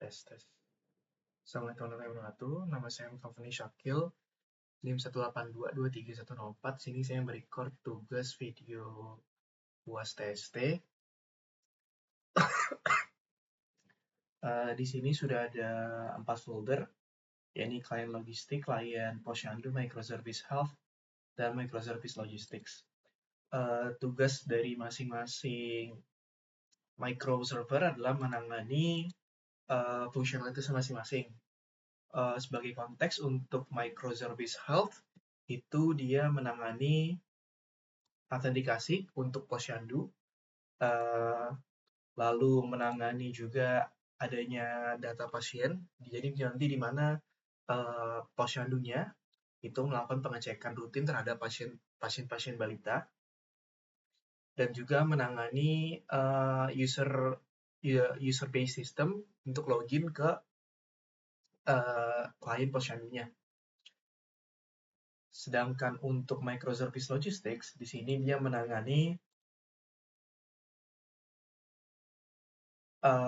Tes. Assalamualaikum warahmatullahi wabarakatuh. Nama saya Muhammad Syakil. NIM 182231104. Sini saya merecord tugas video UAS TST. Di sini sudah ada 4 folder, yakni klien logistik, klien Posyandu, microservice health, dan microservice logistics. Tugas dari masing-masing microserver adalah menangani fungsionalitas masing-masing. Sebagai konteks untuk microservice health itu dia menangani autentikasi untuk Posyandu, lalu menangani juga adanya data pasien. Jadi nanti di mana Posyandunya itu melakukan pengecekan rutin terhadap pasien-pasien balita, dan juga menangani user based system untuk login ke klien Posyandunya. Sedangkan untuk microservice logistics, di sini dia menangani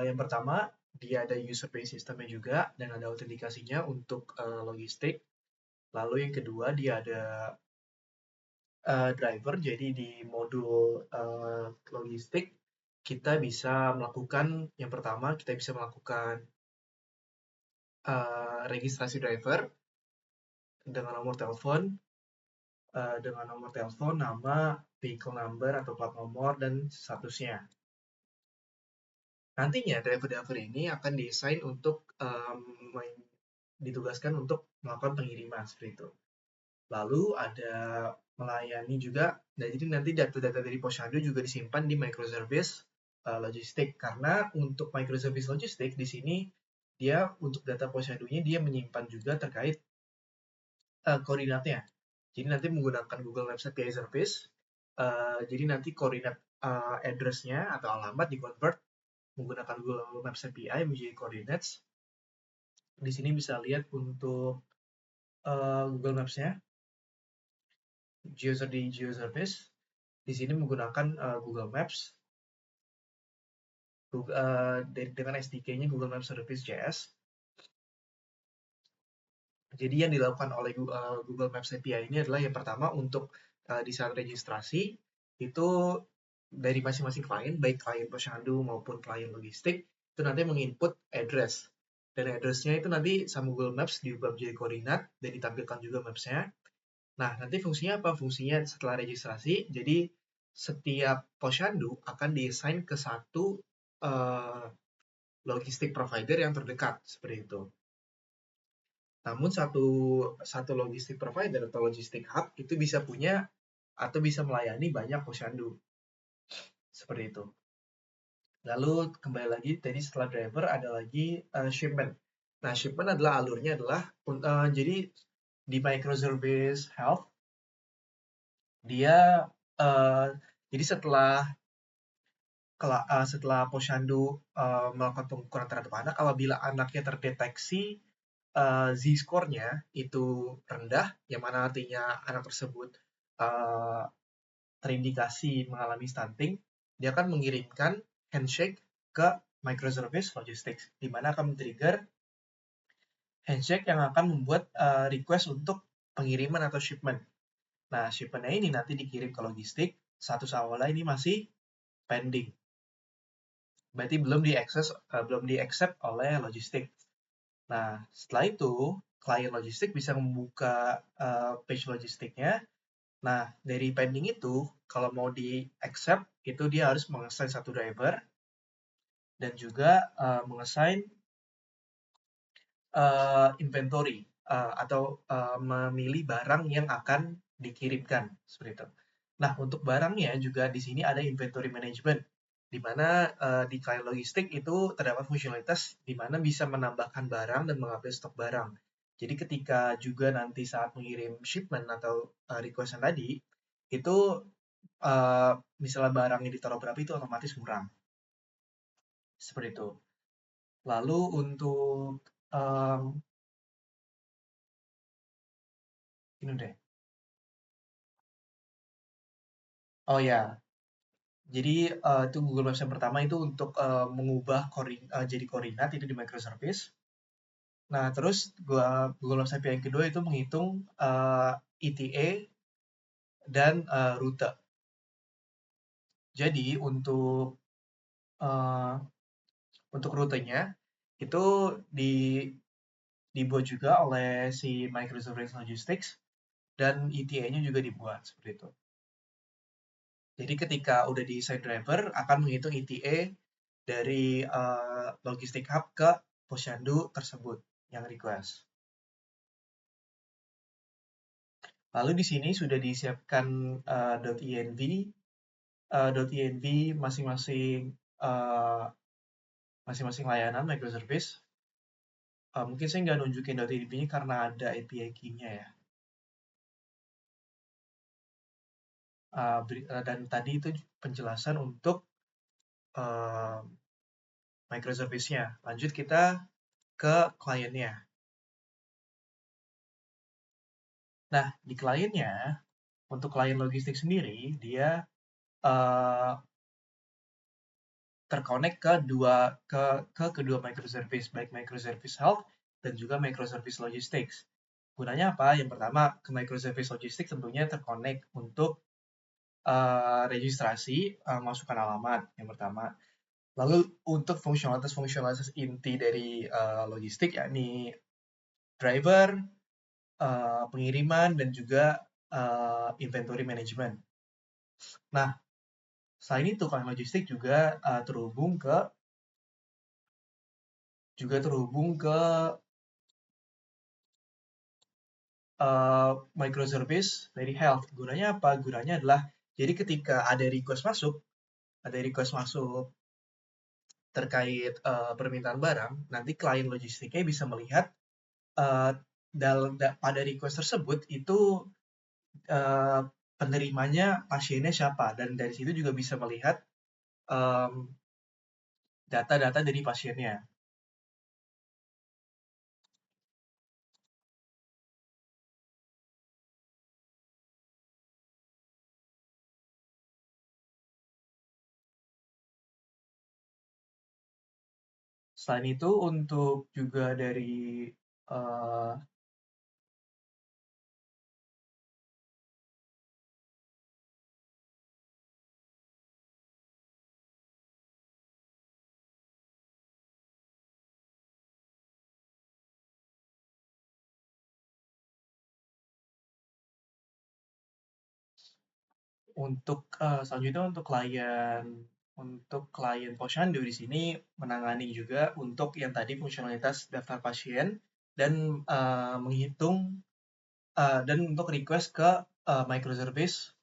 yang pertama, dia ada user based systemnya juga dan ada autentikasinya untuk logistik. Lalu yang kedua, dia ada driver. Jadi di modul logistik kita bisa melakukan, yang pertama kita bisa melakukan registrasi driver dengan nomor telepon, nama, vehicle number atau plat nomor, dan statusnya. Nantinya driver-driver ini akan desain untuk ditugaskan untuk melakukan pengiriman seperti itu. Lalu ada melayani juga, nah jadi nanti data-data dari Posyandu juga disimpan di microservice logistik, karena untuk microservice logistik di sini dia untuk data Posyandunya dia menyimpan juga terkait koordinatnya. Jadi nanti menggunakan Google Maps API Service, jadi nanti koordinat address-nya atau alamat di-convert menggunakan Google Maps API menjadi coordinates. Di sini bisa lihat untuk Google Maps-nya, di GeoService. Di sini menggunakan Google Maps dengan SDK-nya Google Maps Service JS. Jadi yang dilakukan oleh Google Maps API ini adalah yang pertama untuk di saat registrasi itu dari masing-masing klien, baik klien Posyandu maupun klien logistik, itu nanti menginput address. Dan address-nya itu nanti sama Google Maps diubah menjadi koordinat dan ditampilkan juga maps-nya. Nah, nanti fungsinya apa? Fungsinya setelah registrasi, jadi setiap Posyandu akan diassign ke satu logistik provider yang terdekat, seperti itu. Namun satu logistik provider atau logistik hub itu bisa punya atau bisa melayani banyak Posyandu. Seperti itu. Lalu kembali lagi, tadi setelah driver ada lagi shipment. Nah, shipment adalah alurnya adalah, jadi di microservice health, dia jadi setelah Posyandu melakukan pengukuran terhadap anak, apabila anaknya terdeteksi Z-score-nya itu rendah, yang mana artinya anak tersebut terindikasi mengalami stunting, dia akan mengirimkan handshake ke microservice logistics, di mana akan men-trigger handshake yang akan membuat request untuk pengiriman atau shipment. Nah, shipment-nya ini nanti dikirim ke logistik, status awalnya ini masih pending. Berarti belum di-accept oleh logistik. Nah, setelah itu, klien logistik bisa membuka page logistiknya. Nah, dari pending itu, kalau mau di-accept, itu dia harus mengassign satu driver, dan juga mengassign inventory, atau memilih barang yang akan dikirimkan, seperti itu. Nah, untuk barangnya juga di sini ada inventory management, di mana di klien logistik itu terdapat fungsionalitas di mana bisa menambahkan barang dan mengambil stok barang. Jadi ketika juga nanti saat mengirim shipment atau request tadi, itu misalnya barangnya ditaruh berapa itu otomatis kurang. Seperti itu. Lalu untuk ini deh. Oh ya, Jadi itu Google Maps yang pertama itu untuk mengubah jadi koordinat itu di microservice. Nah, terus Google Maps API yang kedua itu menghitung ETA dan rute. Jadi uh, untuk rutenya itu di, dibuat juga oleh si microservice logistics dan ETA-nya juga dibuat seperti itu. Jadi ketika udah di site driver akan menghitung ETA dari logistic hub ke posyandu tersebut yang request. Lalu di sini sudah disiapkan .env, .env masing-masing uh, masing-masing layanan microservice. Mungkin saya nggak nunjukin .env-nya karena ada API key-nya ya. Dan tadi itu penjelasan untuk uh, microservice-nya. Lanjut kita ke kliennya. Nah, di kliennya, untuk klien logistik sendiri, dia uh, terkonek ke kedua microservice, baik microservice health dan juga microservice logistics. Gunanya apa? Yang pertama, ke microservice logistics tentunya terkonek untuk registrasi, masukkan alamat yang pertama. Lalu untuk fungsionalitas inti dari logistik yakni driver, pengiriman dan juga inventory management. Nah, selain itu klien logistik juga terhubung ke microservice dari health. Gunanya apa? Gunanya adalah jadi ketika ada request masuk terkait permintaan barang, nanti klien logistiknya bisa melihat uh, pada request tersebut itu uh, penerimanya pasiennya siapa, dan dari situ juga bisa melihat um, data-data dari pasiennya. Selain itu untuk juga dari uh, selanjutnya untuk klien posyandu di sini menangani juga untuk yang tadi fungsionalitas daftar pasien dan menghitung dan untuk request ke microservice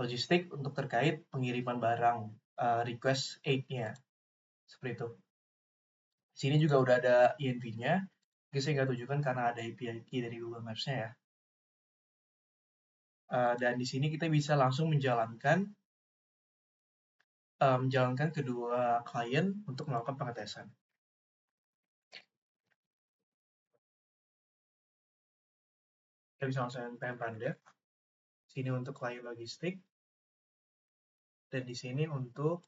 logistik untuk terkait pengiriman barang, request aid-nya seperti itu. Di sini juga udah ada ENV-nya. Mungkin saya nggak tunjukkan karena ada API key dari Google Maps-nya ya. Dan di sini kita bisa langsung menjalankan kedua klien untuk melakukan pengetesan. Kita bisa langsung PM Randep. Sini untuk klien logistik dan di sini untuk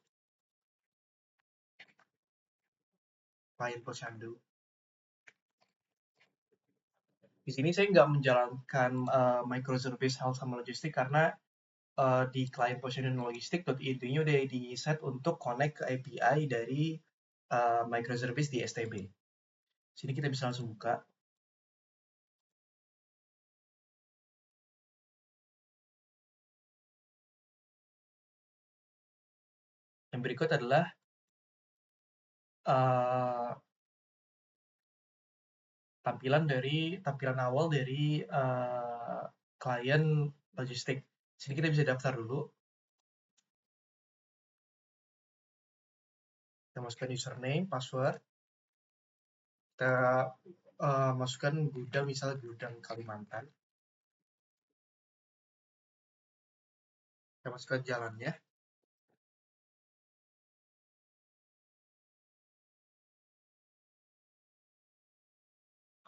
klien posyandu. Di sini saya nggak menjalankan microservice health sama logistik karena di klien posyandu logistik intinya udah di set untuk connect ke API dari microservice di STB. Sini kita bisa langsung buka. Yang berikut adalah uh, tampilan awal dari klien logistik. Sini kita bisa daftar dulu. Kita masukkan username, password. Kita masukkan gudang, misalnya gudang Kalimantan. Kita masukkan jalannya.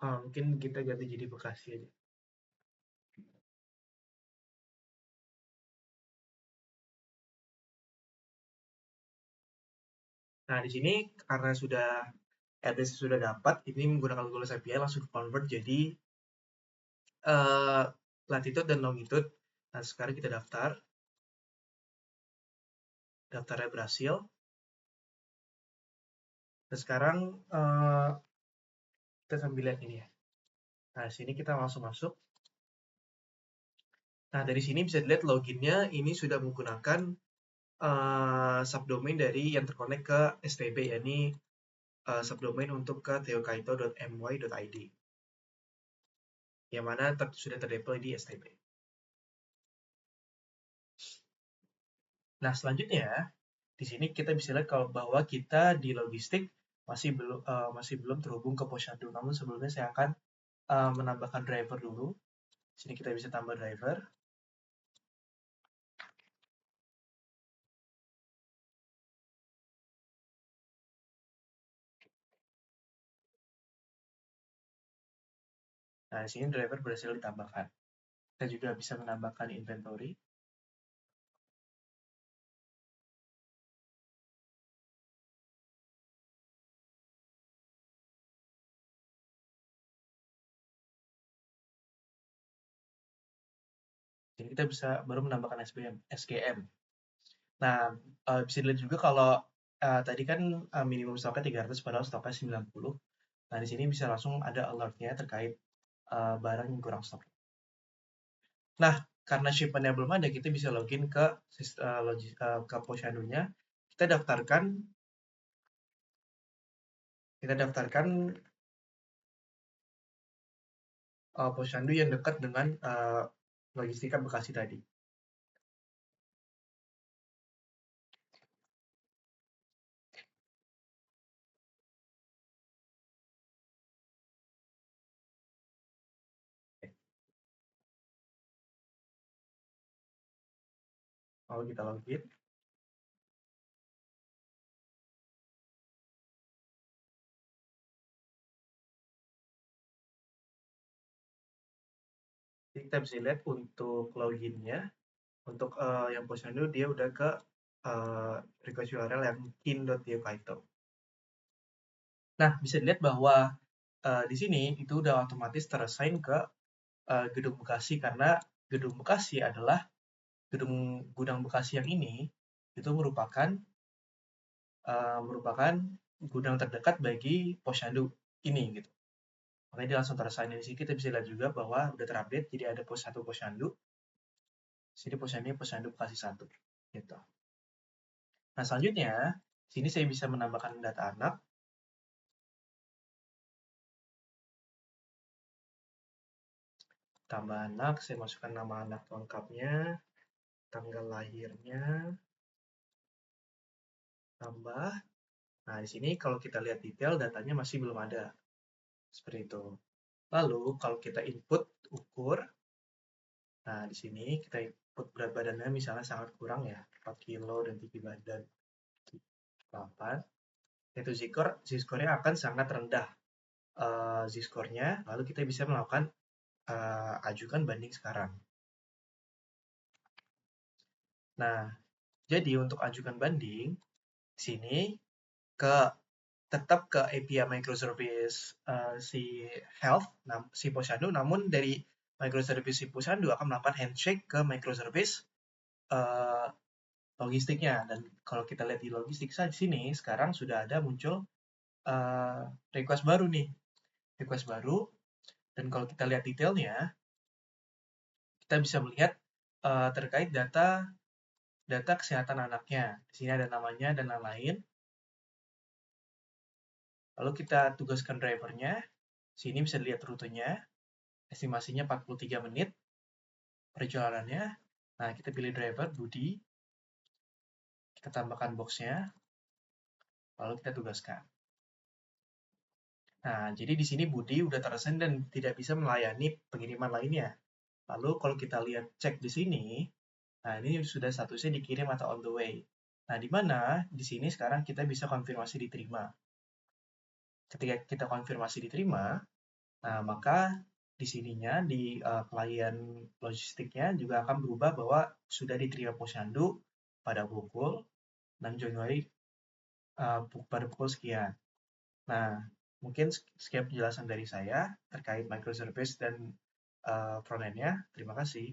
Mungkin kita ganti jadi Bekasi aja. Nah, di sini karena address sudah dapat, ini menggunakan Google API langsung convert jadi latitude dan longitude. Nah, sekarang kita daftarnya berhasil. Dan sekarang kita sambil lihat ini ya. Nah, sini kita langsung masuk. Nah, dari sini bisa dilihat loginnya ini sudah menggunakan subdomain dari yang terkonek ke STB, yakni subdomain untuk ke theokaito.my.id, yang mana sudah terdeploy di STB. Nah, selanjutnya di sini kita bisa lihat kalau bahwa kita di logistik masih belum terhubung ke Posyandu. Namun sebelumnya saya akan menambahkan driver dulu. Di sini kita bisa tambah driver. Nah, di sini driver berhasil ditambahkan. Kita juga bisa menambahkan inventory. Jadi kita bisa baru menambahkan SGM. Nah, bisa dilihat juga kalau tadi kan minimum stoknya 300 padahal stoknya 90. Nah, di sini bisa langsung ada alert-nya terkait barang yang kurang stok. Nah, karena shipment-nya belum ada, kita bisa login ke ke Posyandu-nya. Kita daftarkan Posyandu yang dekat dengan Logistika Bekasi tadi. Lalu kita login. Jadi kita bisa lihat untuk loginnya, untuk yang Posyandu dia udah ke request URL yang kin.theokaito. Nah, bisa dilihat bahwa di sini itu udah otomatis terassign ke gedung Bekasi karena gedung Bekasi adalah gedung gudang Bekasi yang ini itu merupakan gudang terdekat bagi Posyandu ini gitu. Makanya dia langsung terassign. Di sini kita bisa lihat juga bahwa udah terupdate jadi ada satu Posyandu. Sini Posyandu Bekasi 1 gitu. Nah, selanjutnya sini saya bisa menambahkan data anak. Tambah anak, saya masukkan nama anak lengkapnya, tanggal lahirnya, tambah. Nah, di sini kalau kita lihat detail datanya masih belum ada. Seperti itu. Lalu kalau kita input ukur, nah di sini kita input berat badannya misalnya sangat kurang ya, 4 kilo dan tinggi badan 8. Itu Z-score-nya akan sangat rendah. Z-score-nya, lalu kita bisa melakukan ajukan banding sekarang. Nah, jadi untuk ajukan banding, sini tetap ke API microservice si Health, si Posyandu, namun dari microservice si Posyandu akan melakukan handshake ke microservice logistiknya. Dan kalau kita lihat di logistik di sini, sekarang sudah ada muncul request baru nih. Request baru, dan kalau kita lihat detailnya, kita bisa melihat terkait data kesehatan anaknya. Di sini ada namanya dan lain-lain. Lalu kita tugaskan drivernya. Sini bisa dilihat rutenya. Estimasinya 43 menit perjalanannya. Nah, kita pilih driver, Budi. Kita tambahkan boxnya. Lalu kita tugaskan. Nah, jadi di sini Budi udah terassign dan tidak bisa melayani pengiriman lainnya. Lalu kalau kita lihat cek di sini, nah ini sudah statusnya dikirim atau on the way. Nah, di mana di sini sekarang kita bisa konfirmasi diterima. Ketika kita konfirmasi diterima, nah maka di sininya di klien logistiknya juga akan berubah bahwa sudah diterima Posyandu pada pukul 6 Januari pada pukul sekian. Nah, mungkin sekian penjelasan dari saya terkait microservice dan front end-nya. Terima kasih.